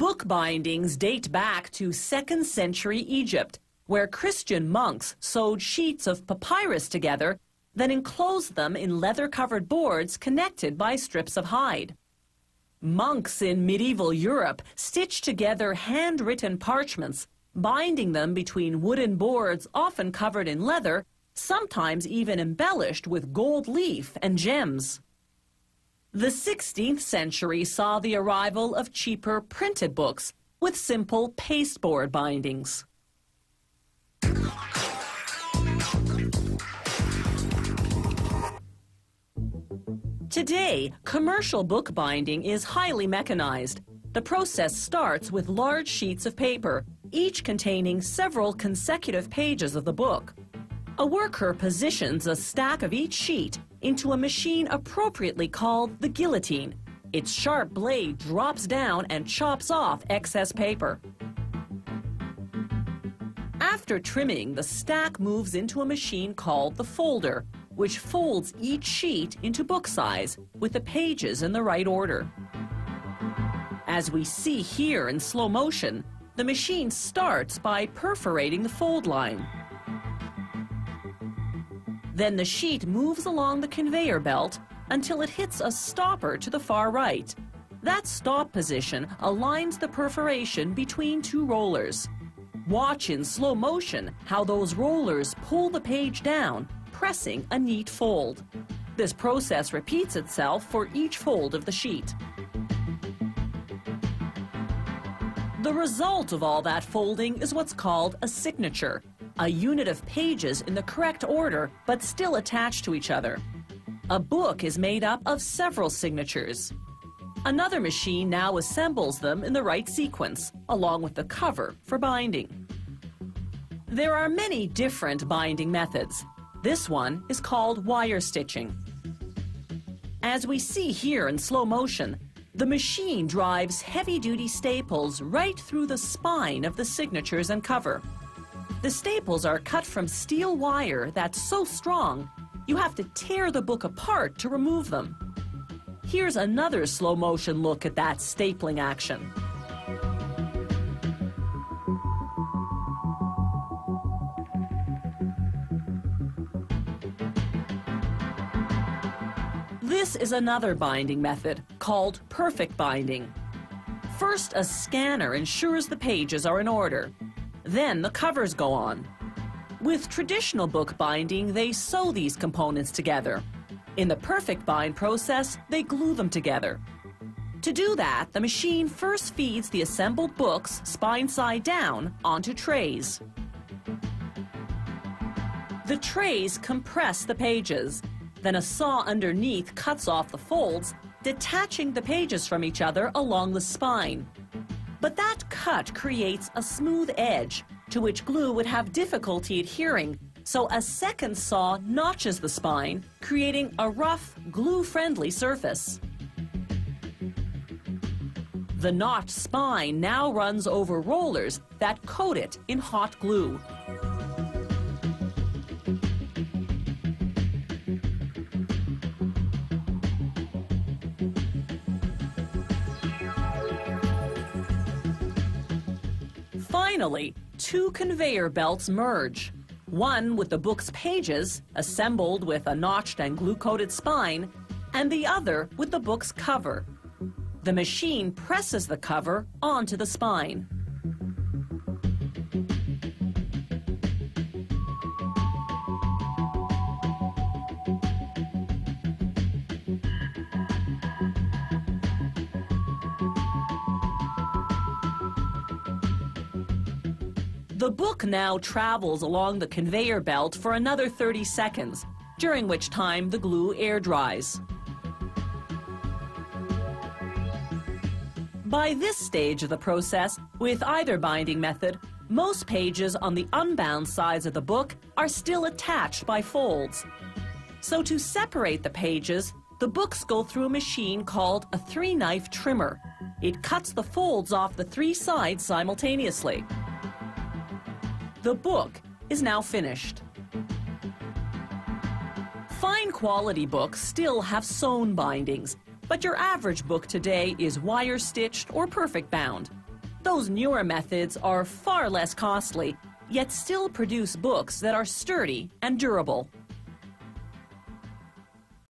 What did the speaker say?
Book bindings date back to 2nd century Egypt, where Christian monks sewed sheets of papyrus together, then enclosed them in leather-covered boards connected by strips of hide. Monks in medieval Europe stitched together handwritten parchments, binding them between wooden boards often covered in leather, sometimes even embellished with gold leaf and gems. The 16th century saw the arrival of cheaper printed books with simple pasteboard bindings. Today, commercial book binding is highly mechanized. The process starts with large sheets of paper, each containing several consecutive pages of the book. A worker positions a stack of each sheet into a machine appropriately called the guillotine. Its sharp blade drops down and chops off excess paper. After trimming, the stack moves into a machine called the folder, which folds each sheet into book size with the pages in the right order. As we see here in slow motion, the machine starts by perforating the fold line. Then the sheet moves along the conveyor belt until it hits a stopper to the far right. That stop position aligns the perforation between two rollers. Watch in slow motion how those rollers pull the page down, pressing a neat fold. This process repeats itself for each fold of the sheet. The result of all that folding is what's called a signature, a unit of pages in the correct order but still attached to each other. A book is made up of several signatures. Another machine now assembles them in the right sequence, along with the cover for binding. There are many different binding methods. This one is called wire stitching. As we see here in slow motion, the machine drives heavy-duty staples right through the spine of the signatures and cover. The staples are cut from steel wire that's so strong, you have to tear the book apart to remove them. Here's another slow-motion look at that stapling action. This is another binding method called perfect binding. First, a scanner ensures the pages are in order. Then the covers go on. With traditional book binding, they sew these components together. In the perfect bind process, they glue them together. To do that, the machine first feeds the assembled books spine side down onto trays. The trays compress the pages. Then a saw underneath cuts off the folds, detaching the pages from each other along the spine. But that cut creates a smooth edge to which glue would have difficulty adhering, so a second saw notches the spine, creating a rough, glue-friendly surface. The notched spine now runs over rollers that coat it in hot glue. Finally, two conveyor belts merge. One with the book's pages, assembled with a notched and glue-coated spine, and the other with the book's cover. The machine presses the cover onto the spine. The book now travels along the conveyor belt for another 30 seconds, during which time the glue air dries. By this stage of the process, with either binding method, most pages on the unbound sides of the book are still attached by folds. So to separate the pages, the books go through a machine called a 3-knife trimmer. It cuts the folds off the 3 sides simultaneously. The book is now finished. Fine quality books still have sewn bindings, but your average book today is wire stitched or perfect bound. Those newer methods are far less costly, yet still produce books that are sturdy and durable.